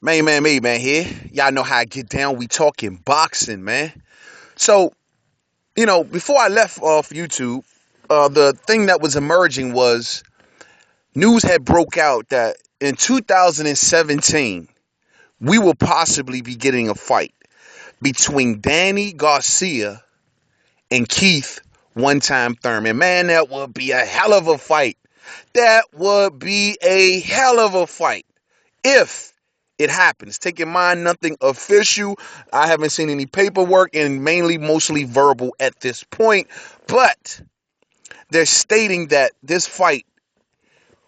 Man here. Y'all know how I get down. We talking boxing, man. So, before I left off YouTube, the thing that was emerging was news had broke out that in 2017, we will possibly be getting a fight between Danny Garcia and Keith One Time Thurman. Man, that would be a hell of a fight. That would be a hell of a fight if it happens. Take in mind, nothing official. I haven't seen any paperwork and mostly verbal at this point. But they're stating that this fight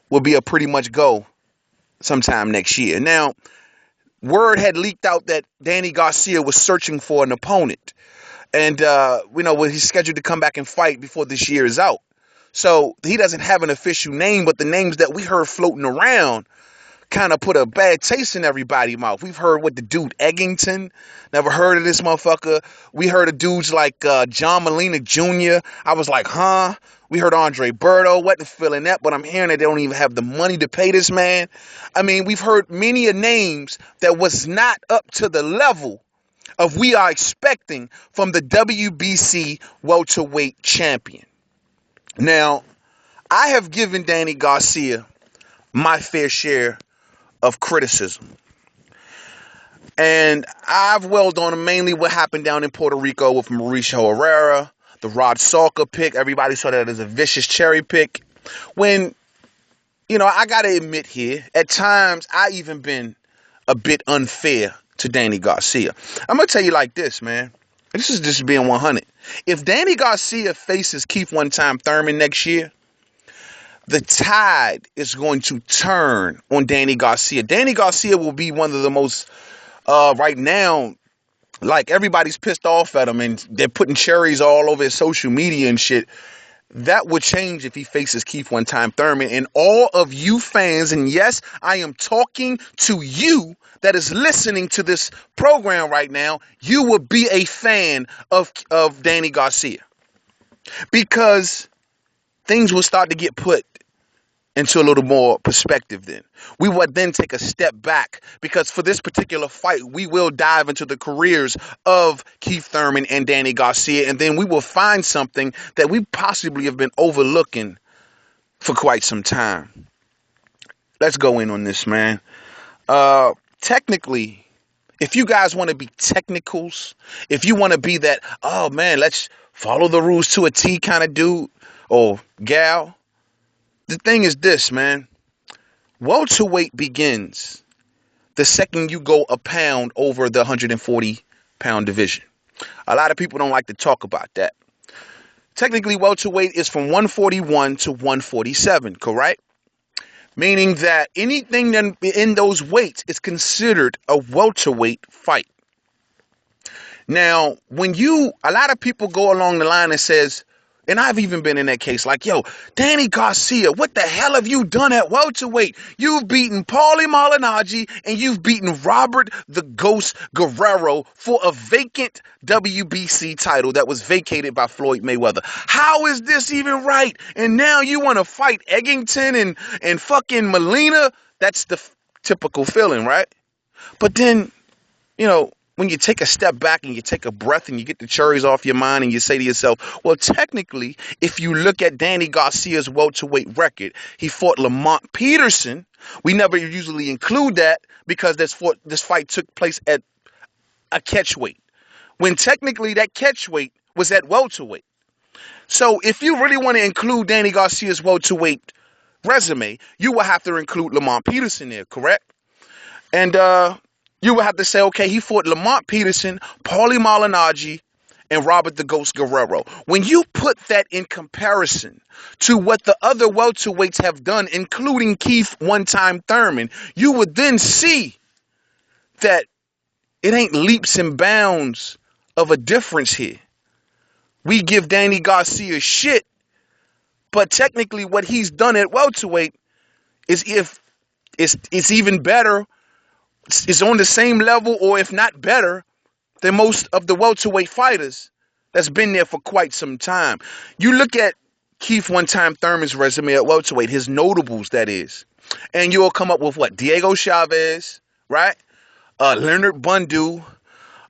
will be a pretty much go sometime next year. Now, word had leaked out that Danny Garcia was searching for an opponent. And, he's scheduled to come back and fight before this year is out. So he doesn't have an official name, but the names that we heard floating around kind of put a bad taste in everybody's mouth. We've heard what the dude Eggington, never heard of this motherfucker. We heard of dudes like John Molina Jr. I was like, huh? We heard Andre Berto, wasn't feeling that, but I'm hearing that they don't even have the money to pay this man. I mean, we've heard many names that was not up to the level of we are expecting from the WBC welterweight champion. Now, I have given Danny Garcia my fair share of criticism. And I've welled on mainly what happened down in Puerto Rico with Mauricio Herrera, the Rod Salka pick. Everybody saw that as a vicious cherry pick. When, I got to admit here, at times I even been a bit unfair to Danny Garcia. I'm going to tell you like this, man. This is just being 100. If Danny Garcia faces Keith One Time Thurman next year, the tide is going to turn on Danny Garcia. Danny Garcia will be one of the most, right now, like everybody's pissed off at him and they're putting cherries all over his social media and shit. That would change if he faces Keith One Time Thurman. And all of you fans, and yes, I am talking to you that is listening to this program right now, you will be a fan of Danny Garcia. Because things will start to get put into a little more perspective then. We would then take a step back because for this particular fight, we will dive into the careers of Keith Thurman and Danny Garcia, and then we will find something that we possibly have been overlooking for quite some time. Let's go in on this, man. Technically, if you guys want to be technicals, if you want to be that, oh man, let's follow the rules to a T kind of dude or gal, the thing is this, man. Welterweight begins the second you go a pound over the 140-pound division. A lot of people don't like to talk about that. Technically, welterweight is from 141 to 147, correct? Meaning that anything in those weights is considered a welterweight fight. Now, a lot of people go along the line and says, and I've even been in that case, like, yo, Danny Garcia, what the hell have you done at welterweight? You've beaten Paulie Malignaggi and you've beaten Robert the Ghost Guerrero for a vacant WBC title that was vacated by Floyd Mayweather. How is this even right? And now you want to fight Eggington and fucking Molina? That's the typical feeling, right? But then, when you take a step back and you take a breath and you get the cherries off your mind and you say to yourself, well, technically, if you look at Danny Garcia's welterweight record, he fought Lamont Peterson. We never usually include that because this fight took place at a catchweight, when technically that catchweight was at welterweight. So if you really want to include Danny Garcia's welterweight resume, you will have to include Lamont Peterson there, correct? And you would have to say, okay, he fought Lamont Peterson, Paulie Malignaggi, and Robert the Ghost Guerrero. When you put that in comparison to what the other welterweights have done, including Keith One Time Thurman, you would then see that it ain't leaps and bounds of a difference here. We give Danny Garcia shit, but technically what he's done at welterweight is even better. Is on the same level, or if not better, than most of the welterweight fighters that's been there for quite some time. You look at Keith One Time Thurman's resume at welterweight, his notables, that is, and you'll come up with what? Diego Chavez, right? Leonard Bundu,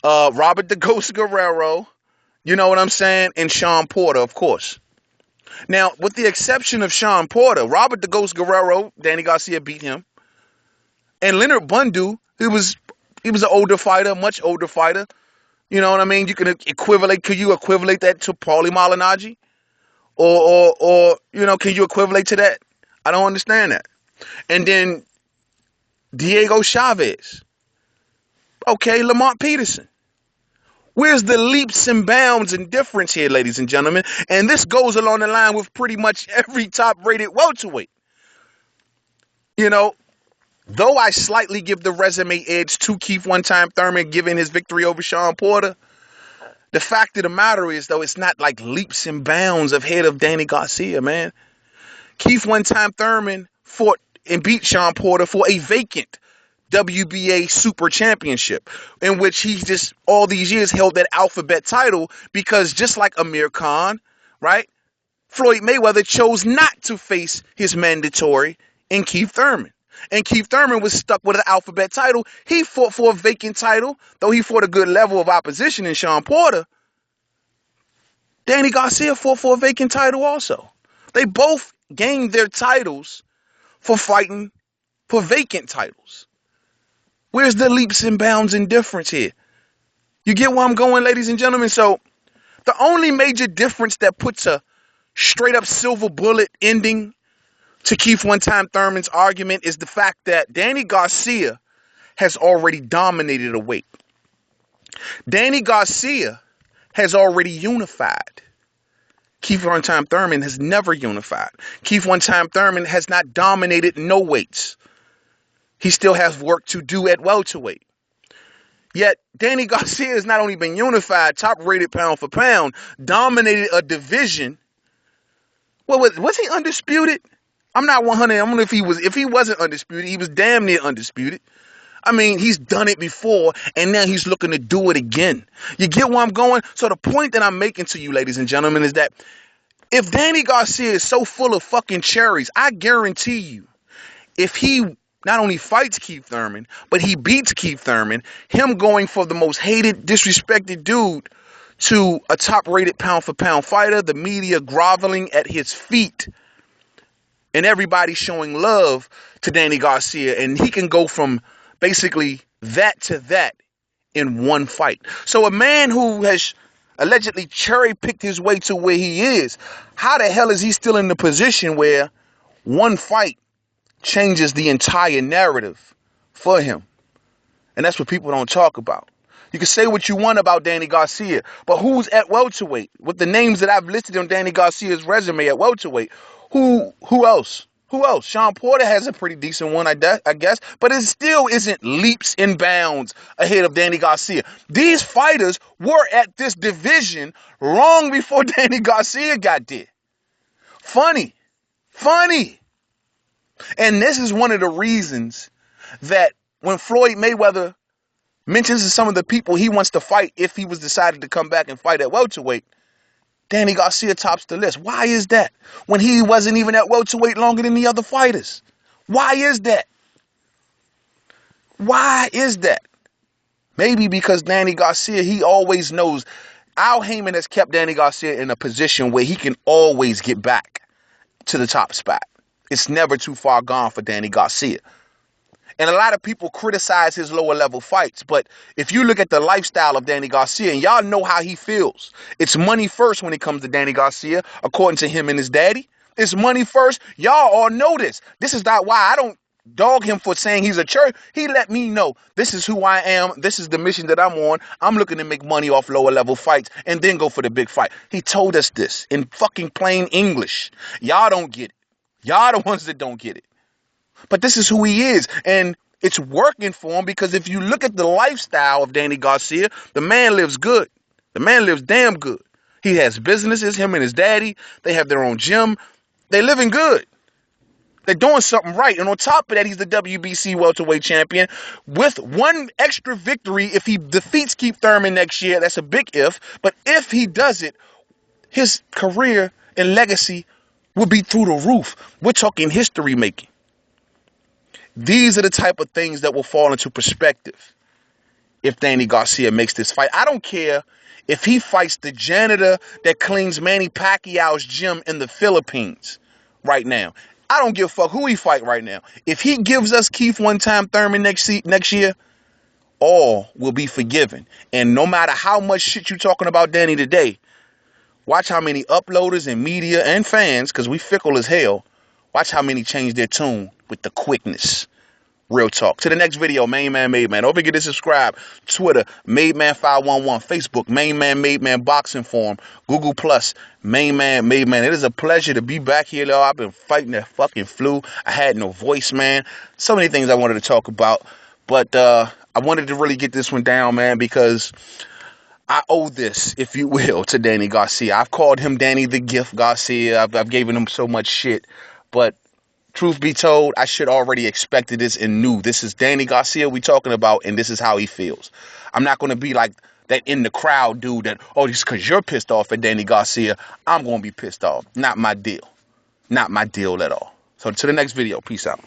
Robert the Ghost Guerrero, you know what I'm saying, and Shawn Porter, of course. Now, with the exception of Shawn Porter, Robert the Ghost Guerrero, Danny Garcia beat him, and Leonard Bundu, he was an older fighter, much older fighter. You know what I mean? You can equivalent. Could you equivalent that to Paulie Malignaggi, or you know, can you equivalent to that? I don't understand that. And then Diego Chavez. Okay, Lamont Peterson. Where's the leaps and bounds and difference here, ladies and gentlemen? And this goes along the line with pretty much every top-rated welterweight. You know, though I slightly give the resume edge to Keith one-time Thurman, given his victory over Shawn Porter, the fact of the matter is, though, it's not like leaps and bounds ahead of Danny Garcia, man. Keith one-time Thurman fought and beat Shawn Porter for a vacant WBA Super Championship, in which he just all these years held that alphabet title because just like Amir Khan, right? Floyd Mayweather chose not to face his mandatory in Keith Thurman. And Keith Thurman was stuck with an alphabet title. He fought for a vacant title, though he fought a good level of opposition in Shawn Porter. Danny Garcia fought for a vacant title also. They both gained their titles for fighting for vacant titles. Where's the leaps and bounds and difference here? You get where I'm going, ladies and gentlemen? So the only major difference that puts a straight up silver bullet ending to Keith one-time Thurman's argument is the fact that Danny Garcia has already dominated a weight. Danny Garcia has already unified. Keith one-time Thurman has never unified. Keith one-time Thurman has not dominated no weights. He still has work to do at welterweight. Yet, Danny Garcia has not only been unified, top-rated pound for pound, dominated a division. Well, was he undisputed? I'm not 100. I don't know if he wasn't undisputed, he was damn near undisputed. I mean, he's done it before, and now he's looking to do it again. You get where I'm going? So the point that I'm making to you, ladies and gentlemen, is that if Danny Garcia is so full of fucking cherries, I guarantee you, if he not only fights Keith Thurman, but he beats Keith Thurman, him going for the most hated, disrespected dude to a top-rated pound-for-pound fighter, the media groveling at his feet, and everybody showing love to Danny Garcia, and he can go from basically that to that in one fight. So a man who has allegedly cherry-picked his way to where he is, how the hell is he still in the position where one fight changes the entire narrative for him? And that's what people don't talk about. You can say what you want about Danny Garcia, but who's at welterweight? With the names that I've listed on Danny Garcia's resume at welterweight, who else? Who else? Shawn Porter has a pretty decent one, I guess, but it still isn't leaps and bounds ahead of Danny Garcia. These fighters were at this division long before Danny Garcia got there. Funny. And this is one of the reasons that when Floyd Mayweather mentions to some of the people he wants to fight if he was decided to come back and fight at welterweight, Danny Garcia tops the list. Why is that? When he wasn't even at welterweight longer than the other fighters. Why is that? Why is that? Maybe because Danny Garcia, he always knows. Al Heyman has kept Danny Garcia in a position where he can always get back to the top spot. It's never too far gone for Danny Garcia. And a lot of people criticize his lower level fights, but if you look at the lifestyle of Danny Garcia, and y'all know how he feels, it's money first when it comes to Danny Garcia, according to him and his daddy. It's money first. Y'all all know this. This is not why I don't dog him for saying he's a church. He let me know this is who I am. This is the mission that I'm on. I'm looking to make money off lower level fights and then go for the big fight. He told us this in fucking plain English. Y'all don't get it. Y'all the ones that don't get it. But this is who he is, and it's working for him because if you look at the lifestyle of Danny Garcia, the man lives good. The man lives damn good. He has businesses, him and his daddy. They have their own gym. They living good. They're doing something right. And on top of that, he's the WBC welterweight champion with one extra victory. If he defeats Keith Thurman next year, that's a big if. But if he does it, his career and legacy will be through the roof. We're talking history making. These are the type of things that will fall into perspective if Danny Garcia makes this fight. I don't care if he fights the janitor that cleans Manny Pacquiao's gym in the Philippines right now. I don't give a fuck who he fight right now. If he gives us Keith one-time Thurman next year, all will be forgiven. And no matter how much shit you talking about Danny today, watch how many uploaders and media and fans, because we fickle as hell, watch how many change their tune with the quickness. Real talk. To the next video, Main Man Made Man. Don't forget to subscribe. Twitter, Made Man 511. Facebook, Main Man Made Man Boxing Forum. Google Plus, Main Man Made Man. It is a pleasure to be back here, though. I've been fighting that fucking flu. I had no voice, man. So many things I wanted to talk about. But I wanted to really get this one down, man, because I owe this, if you will, to Danny Garcia. I've called him Danny the Gift Garcia. I've given him so much shit. But truth be told, I should already expected this and knew this is Danny Garcia we talking about, and this is how he feels. I'm not going to be like that in the crowd dude that, oh, just because you're pissed off at Danny Garcia, I'm going to be pissed off. Not my deal. Not my deal at all. So to the next video. Peace out.